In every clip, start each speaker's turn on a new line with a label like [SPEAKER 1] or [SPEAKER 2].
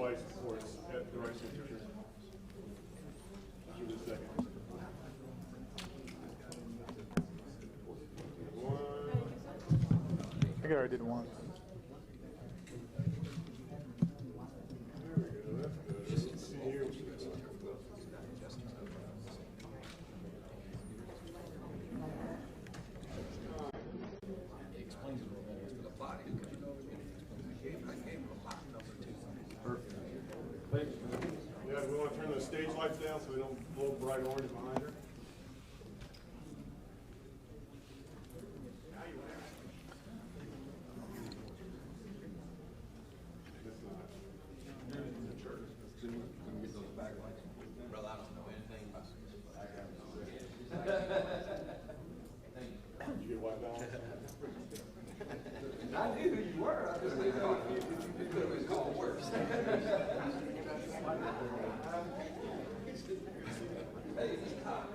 [SPEAKER 1] device before it's at the right temperature. Give it a second.
[SPEAKER 2] I think I already did one.
[SPEAKER 1] There we go. That's good. Let's see here. Yeah, we want to turn those stage lights down so we don't blow bright orange behind her.
[SPEAKER 3] Brother, I don't know anything about
[SPEAKER 1] Did you get wiped out?
[SPEAKER 3] I knew who you were. I just didn't know if you could have been called worse. Hey, it's hot.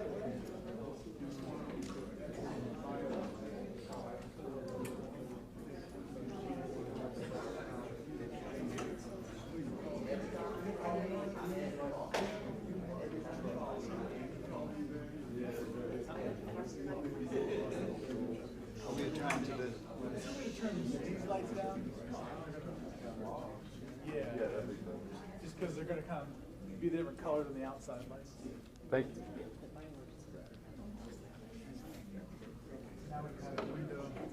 [SPEAKER 4] Are we trying to the? Somebody turn these lights down? Yeah. Just because they're going to kind of be a different color than the outside lights.
[SPEAKER 2] Thank you.
[SPEAKER 4] Now we've got a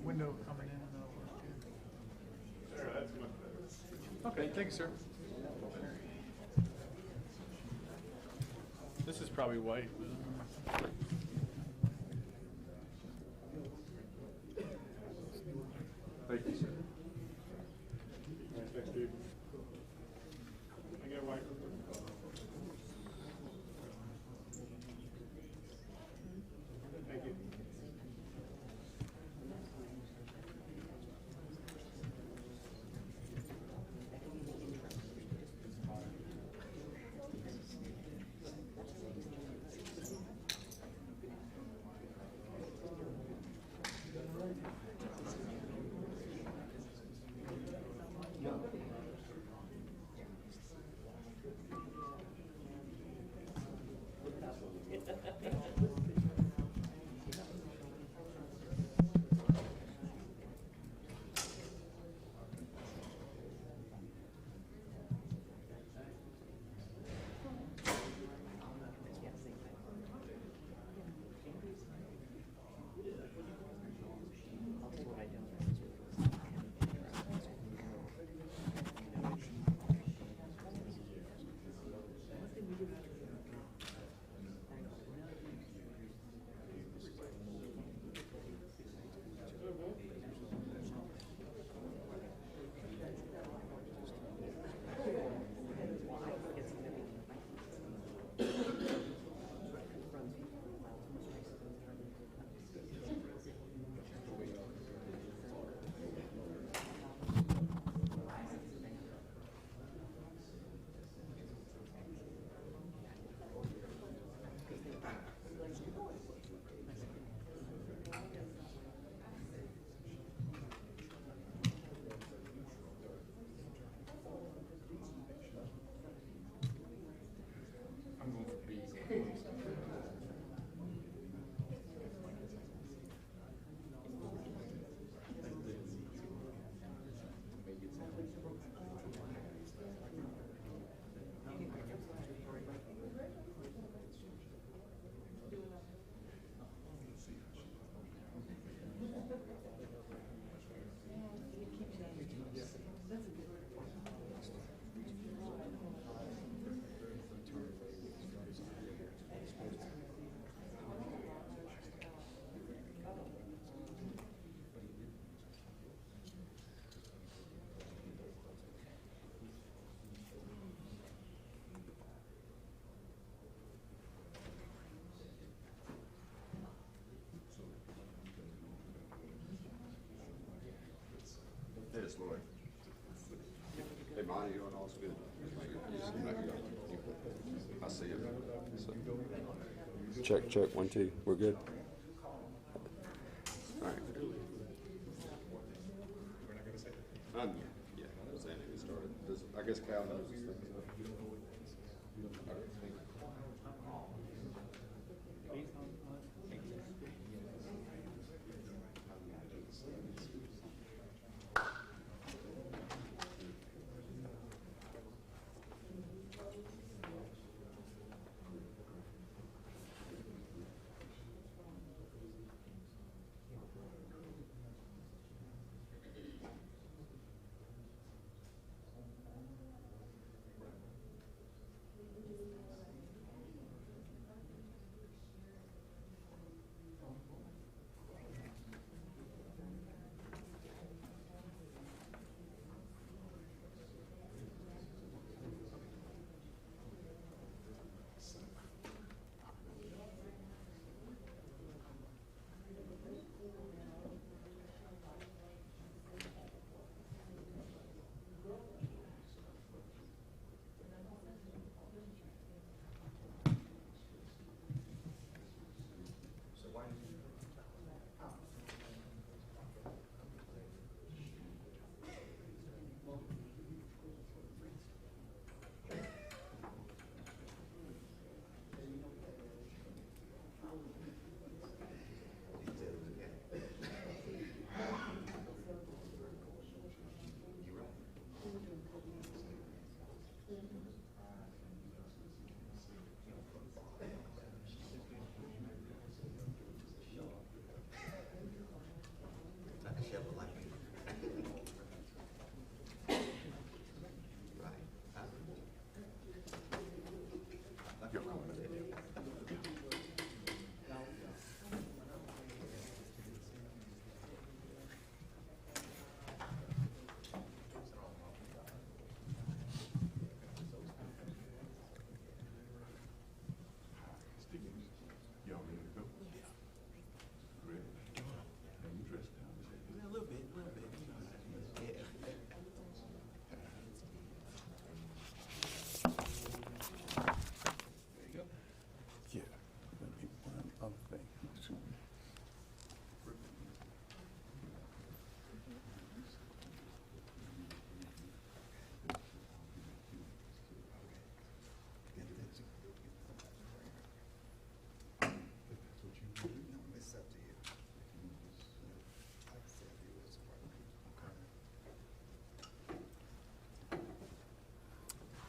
[SPEAKER 4] window coming in and that'll work too.
[SPEAKER 1] There, that's much better.
[SPEAKER 2] Okay, thank you, sir. This is probably white. Thank you, sir.
[SPEAKER 1] All right, thanks, Steve. I get white. Thank you.
[SPEAKER 3] I'm going for B.
[SPEAKER 5] Yes, Lord. Hey, Monty, you doing all's good? I see you. Check, check, 1, 2. We're good. All right. Yeah, I was saying it started. I guess Cal knows this thing.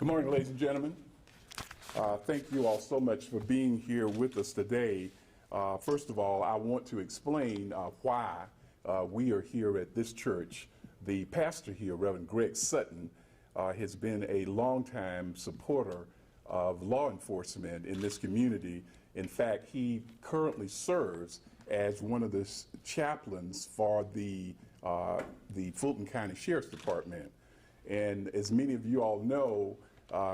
[SPEAKER 6] Good morning, ladies and gentlemen. Thank you all so much for being here with us today. First of all, I want to explain why we are here at this church. The pastor here, Reverend Greg Sutton, has been a longtime supporter of law enforcement in this community. In fact, he currently serves as one of the chaplains for the Fulton County Sheriff's Department. And as many of you all know,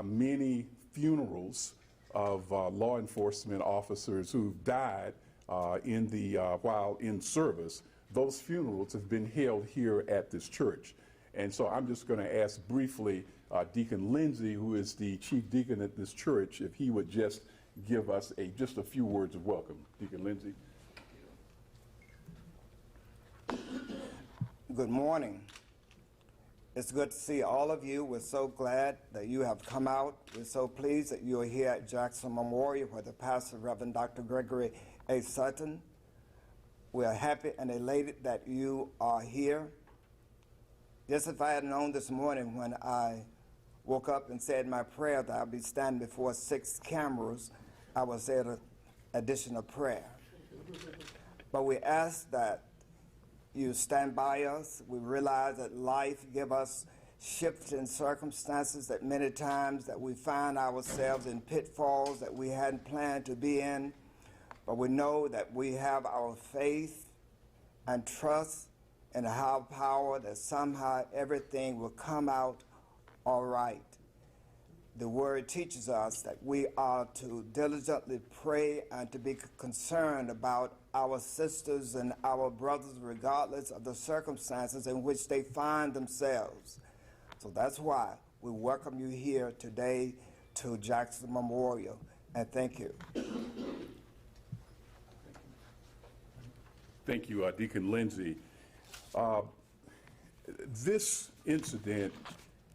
[SPEAKER 6] many funerals of law enforcement officers who've died while in service, those funerals have been held here at this church. And so I'm just going to ask briefly Deacon Lindsay, who is the chief deacon at this church, if he would just give us just a few words of welcome. Deacon Lindsay.
[SPEAKER 7] Good morning. It's good to see all of you. We're so glad that you have come out. We're so pleased that you are here at Jackson Memorial with the pastor, Reverend Dr. Gregory A. Sutton. We are happy and elated that you are here. Just if I had known this morning when I woke up and said my prayer that I'll be standing before 6 cameras, I would say an additional prayer. But we ask that you stand by us. We realize that life gives us shifts in circumstances that many times that we find ourselves in pitfalls that we hadn't planned to be in. But we know that we have our faith and trust in a higher power that somehow everything will come out all right. The word teaches us that we are to diligently pray and to be concerned about our sisters and our brothers regardless of the circumstances in which they find themselves. So that's why we welcome you here today to Jackson Memorial, and thank you.
[SPEAKER 6] Thank you, Deacon Lindsay. This incident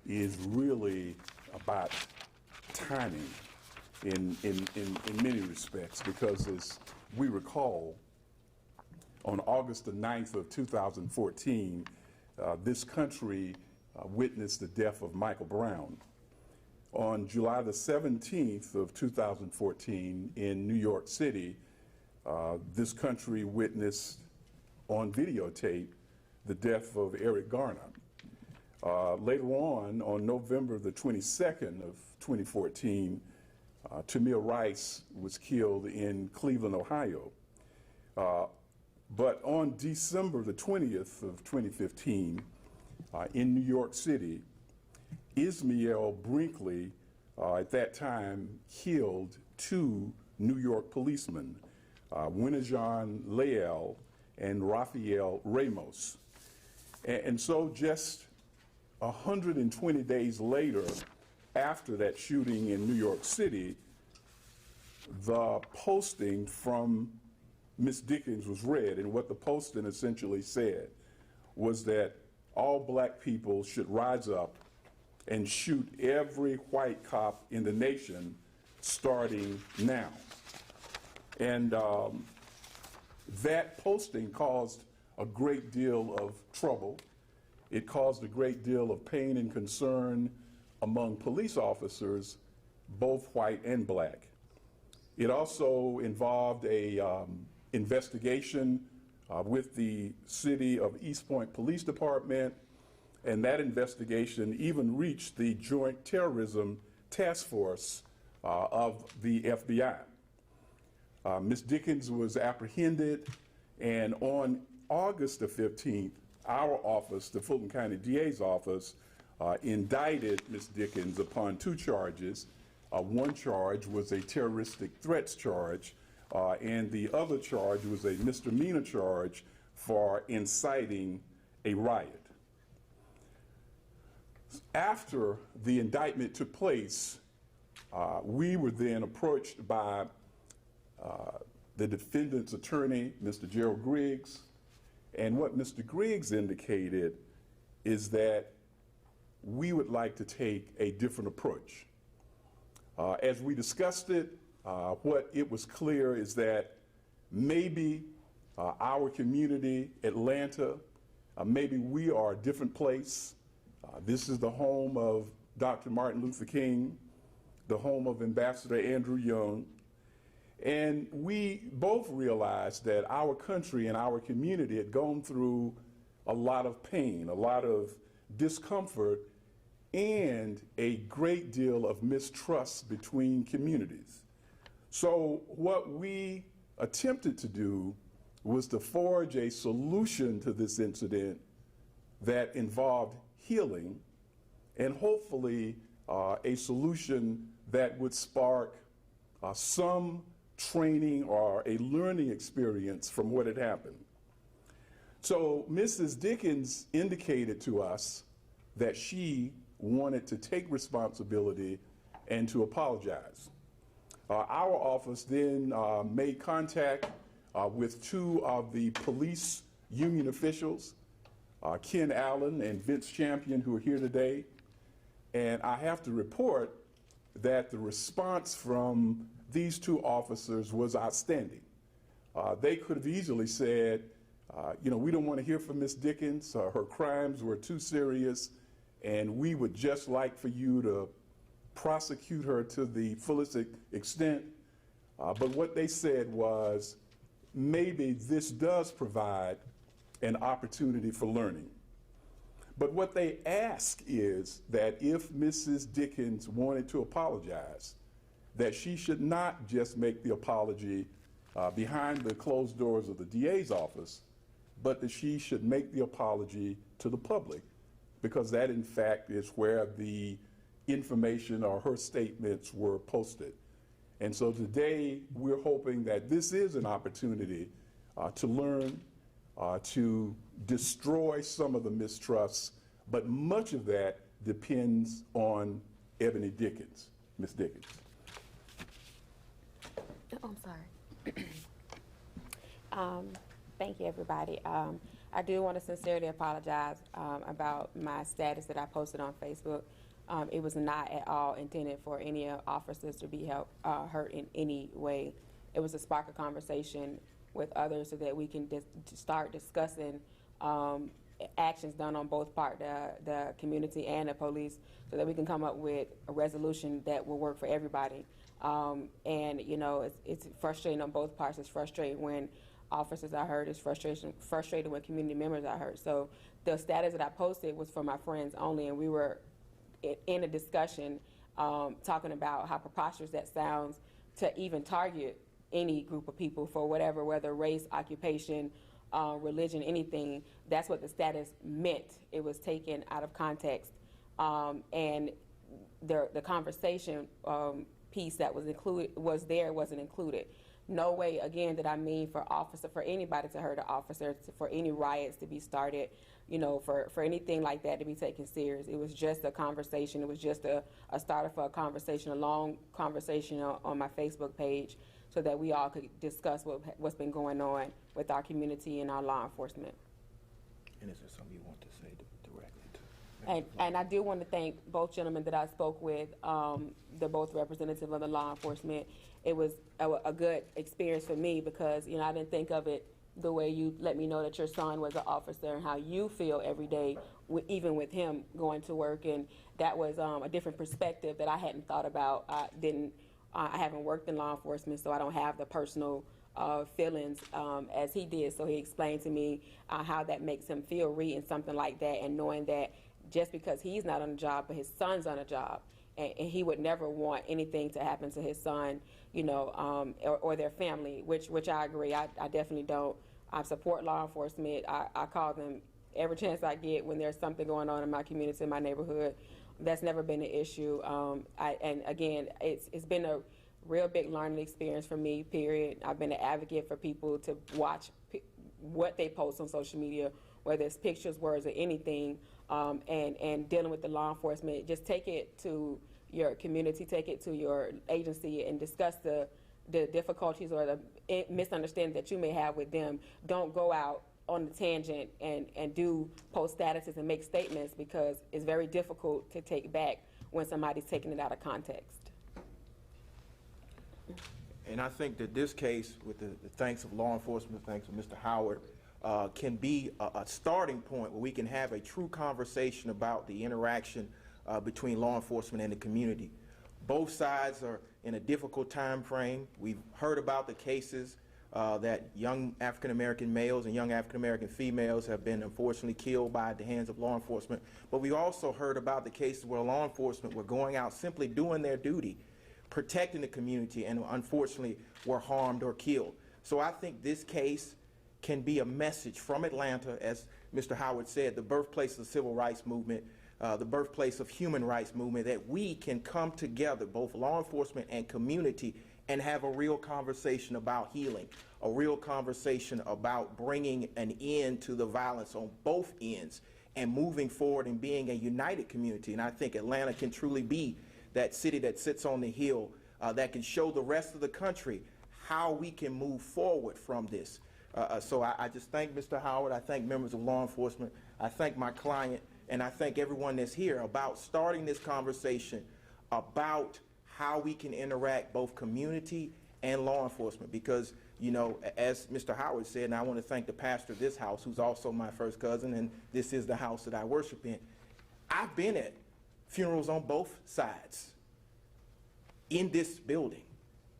[SPEAKER 6] is really about timing in many respects, because as we recall, on August the 9th of 2014, this country witnessed the death of Michael Brown. On July the 17th of 2014 in New York City, this country witnessed on videotape the death of Eric Garner. Later on November the 22nd of 2014, Tamir Rice was killed in Cleveland, Ohio. But on December the 20th of 2015, in New York City, Ismael Brinkley, at that time, killed 2 New York policemen, Winajon Leal and Rafael Ramos. And so just 120 days later, after that shooting in New York City, the posting from Ms. Dickens was read, and what the posting essentially said was that all black people should rise up and shoot every white cop in the nation starting now. And that posting caused a great deal of trouble. It caused a great deal of pain and concern among police officers, both white and black. It also involved a investigation with the City of East Point Police Department, and that investigation even reached the Joint Terrorism Task Force of the FBI. Ms. Dickens was apprehended, and on August the 15th, our office, the Fulton County DA's office, indicted Ms. Dickens upon 2 charges. One charge was a terroristic threats charge, and the other charge was a misdemeanor charge for inciting a riot. After the indictment took place, we were then approached by the defendant's attorney, Mr. Gerald Griggs, and what Mr. Griggs indicated is that we would like to take a different approach. As we discussed it, what it was clear is that maybe our community, Atlanta, maybe we are a different place. This is the home of Dr. Martin Luther King, the home of Ambassador Andrew Young. And we both realized that our country and our community had gone through a lot of pain, a lot of discomfort, and a great deal of mistrust between communities. So what we attempted to do was to forge a solution to this incident that involved healing and hopefully a solution that would spark some training or a learning experience from what had happened. So Mrs. Dickens indicated to us that she wanted to take responsibility and to apologize. Our office then made contact with two of the police union officials, Ken Allen and Vince Champion, who are here today. And I have to report that the response from these two officers was outstanding. They could have easily said, we don't want to hear from Ms. Dickens. Her crimes were too serious, and we would just like for you to prosecute her to the fullest extent. But what they said was, maybe this does provide an opportunity for learning. But what they ask is that if Mrs. Dickens wanted to apologize, that she should not just make the apology behind the closed doors of the DA's office, but that she should make the apology to the public, because that in fact is where the information or her statements were posted. And so today we're hoping that this is an opportunity to learn, to destroy some of the mistrusts, but much of that depends on Ebony Dickens. Ms. Dickens.
[SPEAKER 8] Oh, I'm sorry. Thank you, everybody. I do want to sincerely apologize about my status that I posted on Facebook. It was not at all intended for any officers to be hurt in any way. It was to spark a conversation with others so that we can start discussing actions done on both parts, the community and the police, so that we can come up with a resolution that will work for everybody. And it's frustrating on both parts. It's frustrating when officers are hurt. It's frustrating when community members are hurt. So the status that I posted was for my friends only, and we were in a discussion talking about how preposterous that sounds to even target any group of people for whatever, whether race, occupation, religion, anything. That's what the status meant. It was taken out of context. And the conversation piece that was included wasn't included. No way, again, did I mean for anybody to hurt an officer, for any riots to be started, for anything like that to be taken serious. It was just a conversation. It was just a starter for a conversation, a long conversation on my Facebook page, so that we all could discuss what's been going on with our community and our law enforcement.
[SPEAKER 9] And is there something you want to say directly to?
[SPEAKER 8] And I do want to thank both gentlemen that I spoke with. They're both representative of the law enforcement. It was a good experience for me because, I didn't think of it the way you let me know that your son was an officer and how you feel every day, even with him going to work. And that was a different perspective that I hadn't thought about. I haven't worked in law enforcement, so I don't have the personal feelings as he did. So he explained to me how that makes him feel reading something like that and knowing that just because he's not on a job, but his son's on a job, and he would never want anything to happen to his son, or their family, which I agree. I definitely don't. I support law enforcement. I call them every chance I get when there's something going on in my community, in my neighborhood. That's never been an issue. And again, it's been a real big learning experience for me, period. I've been an advocate for people to watch what they post on social media, whether it's pictures, words, or anything, and dealing with the law enforcement. Just take it to your community, take it to your agency, and discuss the difficulties or the misunderstanding that you may have with them. Don't go out on the tangent and do post statuses and make statements, because it's very difficult to take back when somebody's taking it out of context.
[SPEAKER 9] And I think that this case, with the thanks of law enforcement, the thanks of Mr. Howard, can be a starting point where we can have a true conversation about the interaction between law enforcement and the community. Both sides are in a difficult time frame. We've heard about the cases that young African-American males and young African-American females have been unfortunately killed by the hands of law enforcement. But we also heard about the cases where law enforcement were going out simply doing their duty, protecting the community, and unfortunately were harmed or killed. So I think this case can be a message from Atlanta, as Mr. Howard said, the birthplace of the civil rights movement, the birthplace of human rights movement, that we can come together, both law enforcement and community, and have a real conversation about healing, a real conversation about bringing an end to the violence on both ends and moving forward and being a united community. And I think Atlanta can truly be that city that sits on the hill that can show the rest of the country how we can move forward from this. So I just thank Mr. Howard, I thank members of law enforcement, I thank my client, and I thank everyone that's here about starting this conversation about how we can interact both community and law enforcement. Because, you know, as Mr. Howard said, and I want to thank the pastor of this house, who's also my first cousin, and this is the house that I worship in. I've been at funerals on both sides in this building,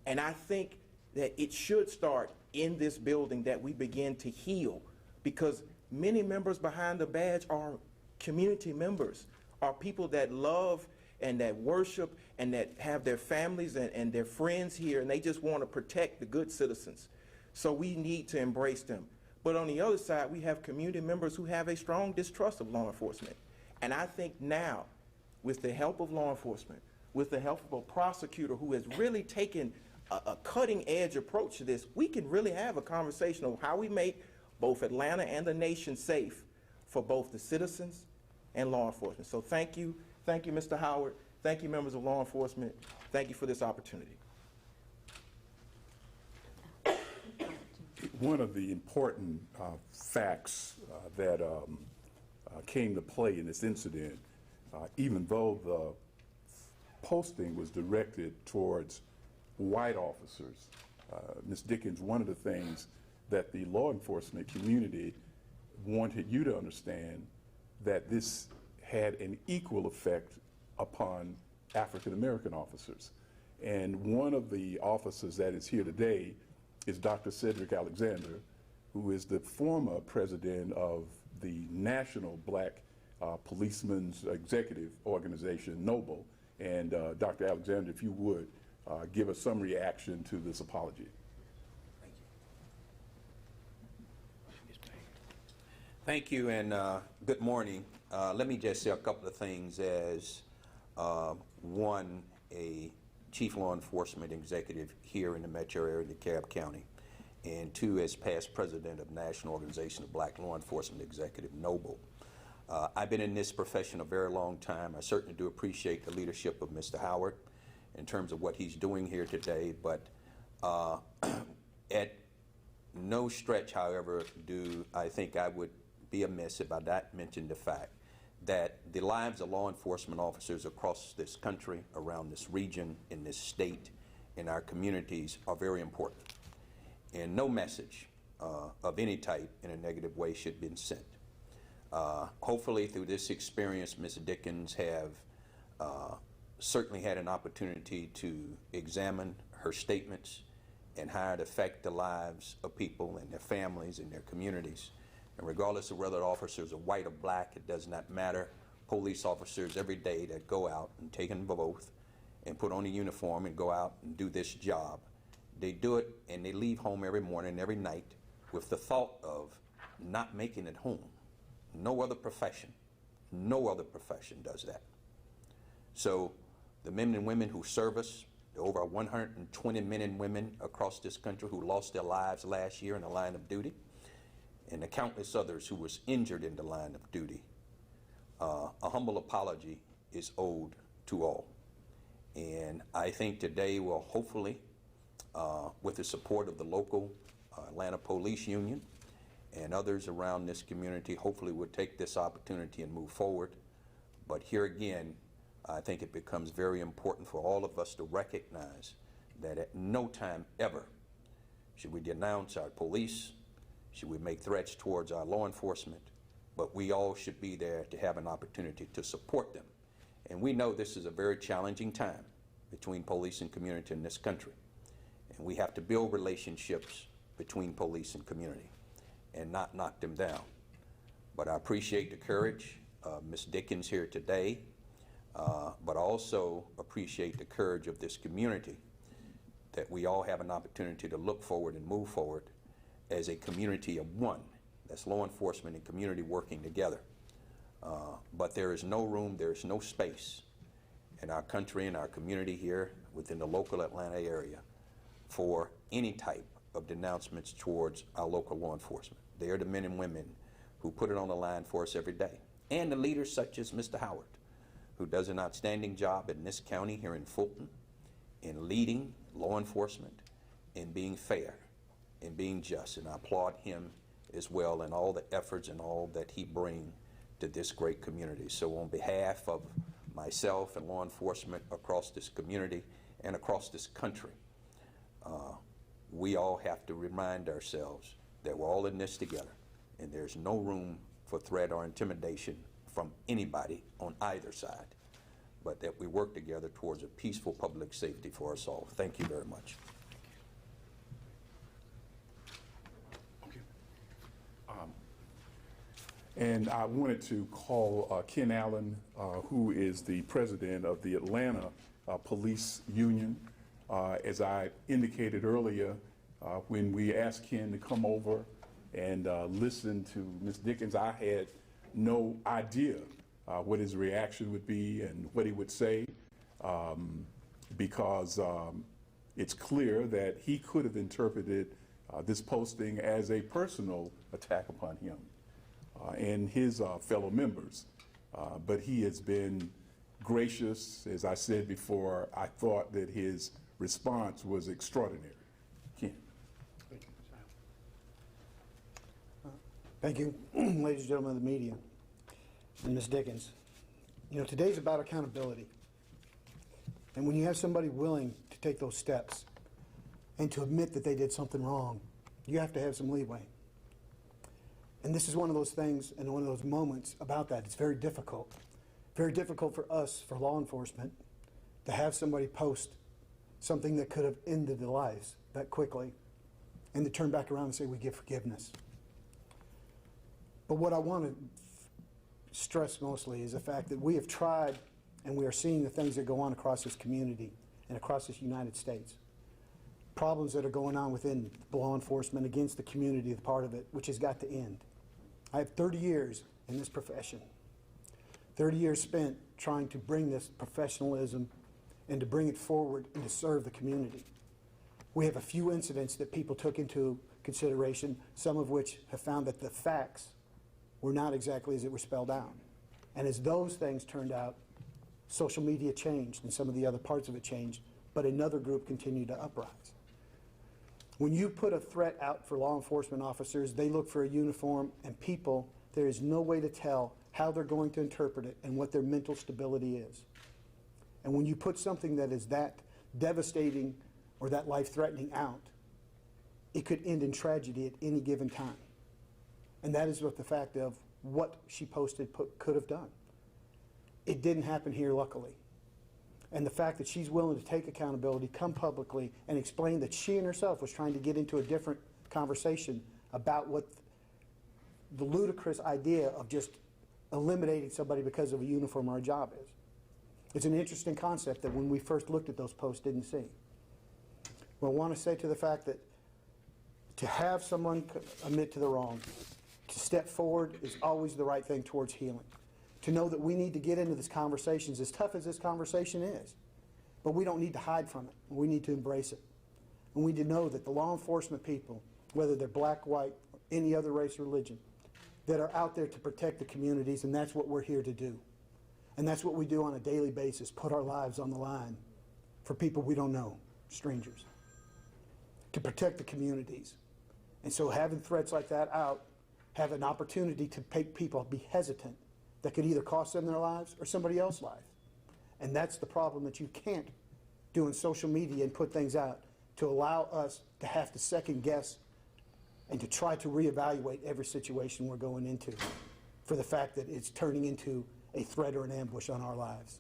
[SPEAKER 9] and I think that it should start in this building, that we begin to heal, because many members behind the badge are community members, are people that love and that worship and that have their families and their friends here, and they just want to protect the good citizens. So we need to embrace them. But on the other side, we have community members who have a strong distrust of law enforcement. And I think now, with the help of law enforcement, with the help of a prosecutor who has really taken a cutting-edge approach to this, we can really have a conversation of how we make both Atlanta and the nation safe for both the citizens and law enforcement. So thank you, Mr. Howard. Thank you, members of law enforcement. Thank you for this opportunity.
[SPEAKER 6] One of the important facts that came to play in this incident, even though the posting was directed towards white officers, Ms. Dickens, one of the things that the law enforcement community wanted you to understand, that this had an equal effect upon African American officers. And one of the officers that is here today is Dr. Cedric Alexander, who is the former president of the National Black Policemen's Executive Organization, NOBLE. And Dr. Alexander, if you would, give us some reaction to this apology.
[SPEAKER 10] Thank you, and good morning. Let me just say a couple of things as one, a chief law enforcement executive here in the metro area of DeKalb County, and two, as past president of National Organization of Black Law Enforcement Executive, NOBLE. I've been in this profession a very long time. I certainly do appreciate the leadership of Mr. Howard in terms of what he's doing here today, but at no stretch, however, do I think I would be amiss if I not mention the fact that the lives of law enforcement officers across this country, around this region, in this state, in our communities are very important. And no message of any type in a negative way should be sent. Hopefully through this experience, Ms. Dickens have certainly had an opportunity to examine her statements and how it affect the lives of people and their families and their communities. And regardless of whether officers are white or black, it does not matter. Police officers every day that go out and take an oath and put on a uniform and go out and do this job, they do it and they leave home every morning, every night with the thought of not making it home. No other profession does that. So the men and women who serve us, the over 120 men and women across this country who lost their lives last year in the line of duty, and the countless others who was injured in the line of duty, a humble apology is owed to all. And I think today will hopefully, with the support of the local Atlanta Police Union and others around this community, hopefully we'll take this opportunity and move forward. But here again, I think it becomes very important for all of us to recognize that at no time ever should we denounce our police, should we make threats towards our law enforcement, but we all should be there to have an opportunity to support them And we know this is a very challenging time between police and community in this country. And we have to build relationships between police and community and not knock them down. But I appreciate the courage of Ms. Dickens here today, but also appreciate the courage of this community, that we all have an opportunity to look forward and move forward as a community of one. That's law enforcement and community working together. But there is no room, there is no space in our country and our community here within the local Atlanta area for any type of denouncements towards our local law enforcement. They are the men and women who put it on the line for us every day. And the leaders such as Mr. Howard, who does an outstanding job in this county here in Fulton in leading law enforcement, in being fair, in being just. And I applaud him as well in all the efforts and all that he brings to this great community. So on behalf of myself and law enforcement across this community and across this country, we all have to remind ourselves that we're all in this together, and there's no room for threat or intimidation from anybody on either side, but that we work together towards a peaceful public safety for us all. Thank you very much.
[SPEAKER 6] And I wanted to call Ken Allen, who is the president of the Atlanta Police Union. As I indicated earlier, when we asked Ken to come over and listen to Ms. Dickens, I had no idea what his reaction would be and what he would say, because it's clear that he could have interpreted this posting as a personal attack upon him and his fellow members. But he has been gracious. As I said before, I thought that his response was extraordinary. Ken.
[SPEAKER 11] Thank you, ladies and gentlemen of the media, and Ms. Dickens. You know, today's about accountability. And when you have somebody willing to take those steps and to admit that they did something wrong, you have to have some leeway. And this is one of those things and one of those moments about that. It's very difficult. Very difficult for us, for law enforcement, to have somebody post something that could have ended their lives that quickly and to turn back around and say, we give forgiveness. But what I want to stress mostly is the fact that we have tried and we are seeing the things that go on across this community and across this United States. Problems that are going on within law enforcement against the community, the part of it, which has got to end. I have 30 years in this profession, 30 years spent trying to bring this professionalism and to bring it forward and to serve the community. We have a few incidents that people took into consideration, some of which have found that the facts were not exactly as it were spelled out. And as those things turned out, social media changed and some of the other parts of it changed, but another group continued to uprise. When you put a threat out for law enforcement officers, they look for a uniform, and people, there is no way to tell how they're going to interpret it and what their mental stability is. And when you put something that is that devastating or that life-threatening out, it could end in tragedy at any given time. And that is what the fact of what she posted could have done. It didn't happen here, luckily. And the fact that she's willing to take accountability, come publicly, and explain that she and herself was trying to get into a different conversation about what the ludicrous idea of just eliminating somebody because of a uniform or a job is. It's an interesting concept that when we first looked at those posts didn't see. But I want to say to the fact that to have someone admit to the wrong, to step forward is always the right thing towards healing. To know that we need to get into these conversations, as tough as this conversation is, but we don't need to hide from it. We need to embrace it. And we need to know that the law enforcement people, whether they're black, white, or any other race or religion, that are out there to protect the communities, and that's what we're here to do. And that's what we do on a daily basis, put our lives on the line for people we don't know, strangers, to protect the communities. And so having threats like that out, have an opportunity to make people be hesitant that could either cost them their lives or somebody else's life. And that's the problem that you can't do in social media and put things out to allow us to have to second guess and to try to reevaluate every situation we're going into for the fact that it's turning into a threat or an ambush on our lives.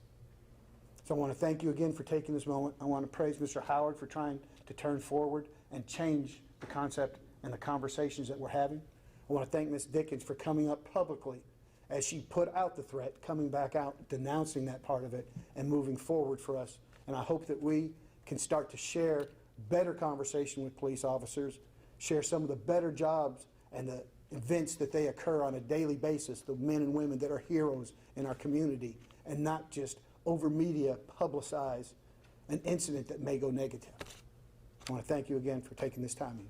[SPEAKER 11] So I want to thank you again for taking this moment. I want to praise Mr. Howard for trying to turn forward and change the concept and the conversations that we're having. I want to thank Ms. Dickens for coming up publicly as she put out the threat, coming back out, denouncing that part of it, and moving forward for us. And I hope that we can start to share better conversation with police officers, share some of the better jobs and the events that they occur on a daily basis, the men and women that are heroes in our community, and not just over media publicize an incident that may go negative. I want to thank you again for taking this time.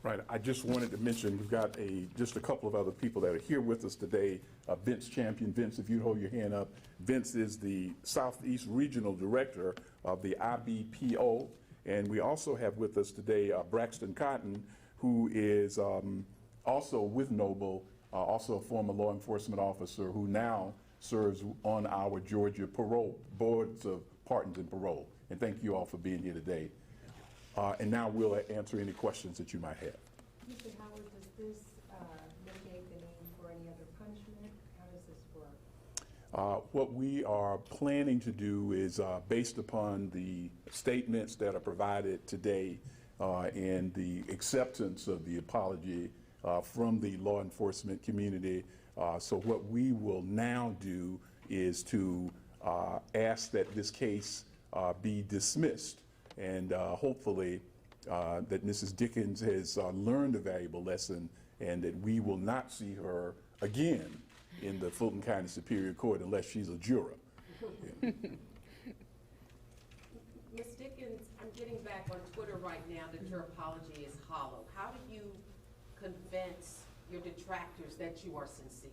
[SPEAKER 6] Right, I just wanted to mention, we've got just a couple of other people that are here with us today. Vince Champion. Vince, if you'd hold your hand up. Vince is the Southeast Regional Director of the IBPO. And we also have with us today Braxton Cotton, who is also with Noble, also a former law enforcement officer who now serves on our Georgia parole, boards of pardons and parole. And thank you all for being here today. And now we'll answer any questions that you might have.
[SPEAKER 12] Mr. Howard, does this mitigate the need for any other punishment? How does this work?
[SPEAKER 6] What we are planning to do is, based upon the statements that are provided today and the acceptance of the apology from the law enforcement community, so what we will now do is to ask that this case be dismissed. And hopefully that Mrs. Dickens has learned a valuable lesson and that we will not see her again in the Fulton County Superior Court unless she's a juror. Yeah.
[SPEAKER 13] Ms. Dickens, I'm getting back on Twitter right now that your apology is hollow. How do you convince your detractors that you are sincere?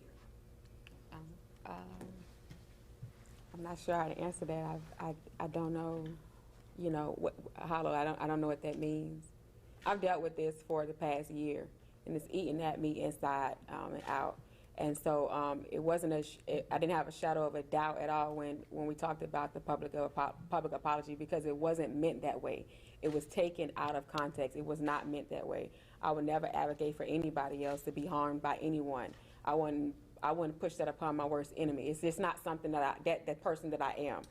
[SPEAKER 8] I'm not sure how to answer that. I don't know. You know, what, hollow, I don't know what that means. I've dealt with this for the past year, and it's eating at me inside and out. And so it wasn't I didn't have a shadow of a doubt at all when we talked about the public apology, because it wasn't meant that way. It was taken out of context. It was not meant that way. I would never advocate for anybody else to be harmed by anyone. I wouldn't push that upon my worst enemy. It's just not something that that person that I am.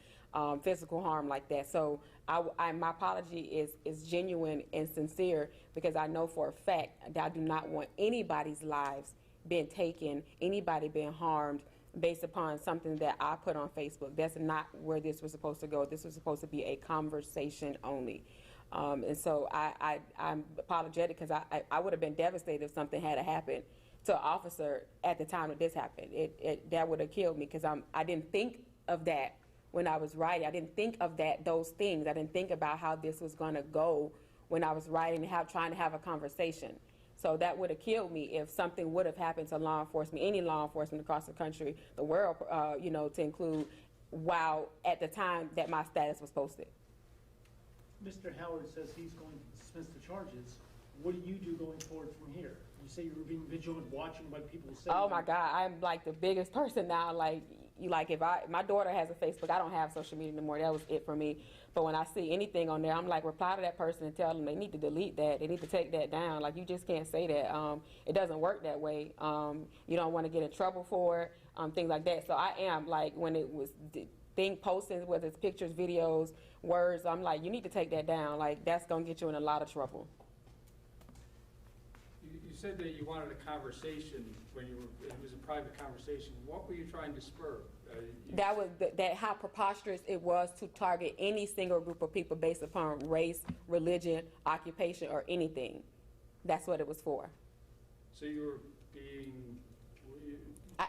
[SPEAKER 8] Physical harm like that. So my apology is genuine and sincere, because I know for a fact that I do not want anybody's lives being taken, anybody being harmed based upon something that I put on Facebook. That's not where this was supposed to go. This was supposed to be a conversation only. And so I'm apologetic, because I would have been devastated if something had happened to an officer at the time that this happened. That would have killed me, because I didn't think of that when I was writing. I didn't think of those things. I didn't think about how this was going to go when I was writing and trying to have a conversation. So that would have killed me if something would have happened to law enforcement, any law enforcement across the country, the world, you know, to include, while at the time that my status was posted.
[SPEAKER 4] Mr. Howard says he's going to dismiss the charges. What do you do going forward from here? You say you were being vigilant, watching what people say.
[SPEAKER 8] Oh my God, I'm like the biggest person now. If my daughter has a Facebook, I don't have social media anymore. That was it for me. But when I see anything on there, I'm like, reply to that person and tell them they need to delete that. They need to take that down. Like, you just can't say that. It doesn't work that way. You don't want to get in trouble for it, things like that. So I am, like, when it was posted, whether it's pictures, videos, words, I'm like, you need to take that down. Like, that's going to get you in a lot of trouble.
[SPEAKER 3] You said that you wanted a conversation when it was a private conversation. What were you trying to spur?
[SPEAKER 8] That was how preposterous it was to target any single group of people based upon race, religion, occupation, or anything. That's what it was for.
[SPEAKER 3] So you were being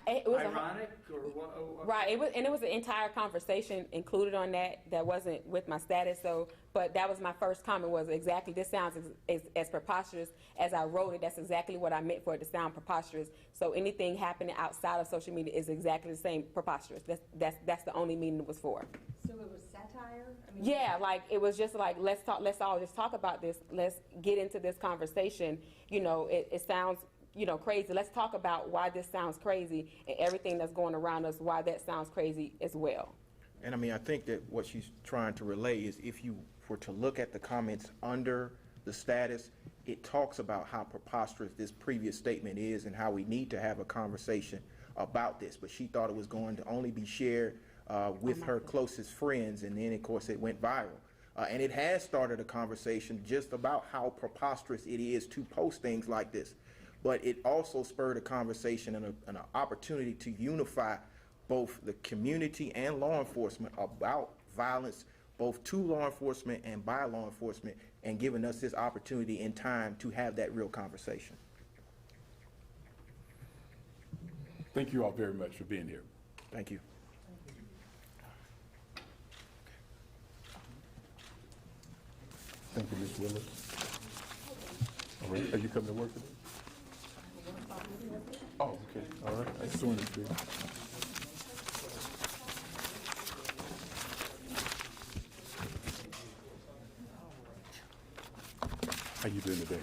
[SPEAKER 8] it was
[SPEAKER 3] ironic, or what?
[SPEAKER 8] Right. It was an entire conversation included on that wasn't with my status. So, but that was my first comment, was exactly, this sounds as preposterous as I wrote it. That's exactly what I meant for it to sound preposterous. So anything happening outside of social media is exactly the same, preposterous. That's the only meaning it was for.
[SPEAKER 12] So it was satire? I mean,
[SPEAKER 8] yeah, like, it was just like, let's all just talk about this. Let's get into this conversation. You know, it sounds, you know, crazy. Let's talk about why this sounds crazy, and everything that's going around us, why that sounds crazy as well.
[SPEAKER 9] And I mean, I think that what she's trying to relay is, if you were to look at the comments under the status, it talks about how preposterous this previous statement is and how we need to have a conversation about this, but she thought it was going to only be shared with her closest friends, and then, of course, it went viral. And it has started a conversation just about how preposterous it is to post things like this. But it also spurred a conversation and an opportunity to unify both the community and law enforcement about violence, both to law enforcement and by law enforcement, and giving us this opportunity in time to have that real conversation.
[SPEAKER 6] Thank you all very much for being here.
[SPEAKER 9] Thank you.
[SPEAKER 6] Thank you, Ms. Willis. All right, are you coming to work today? Oh, okay, all right, I just wanted to. How you doing today?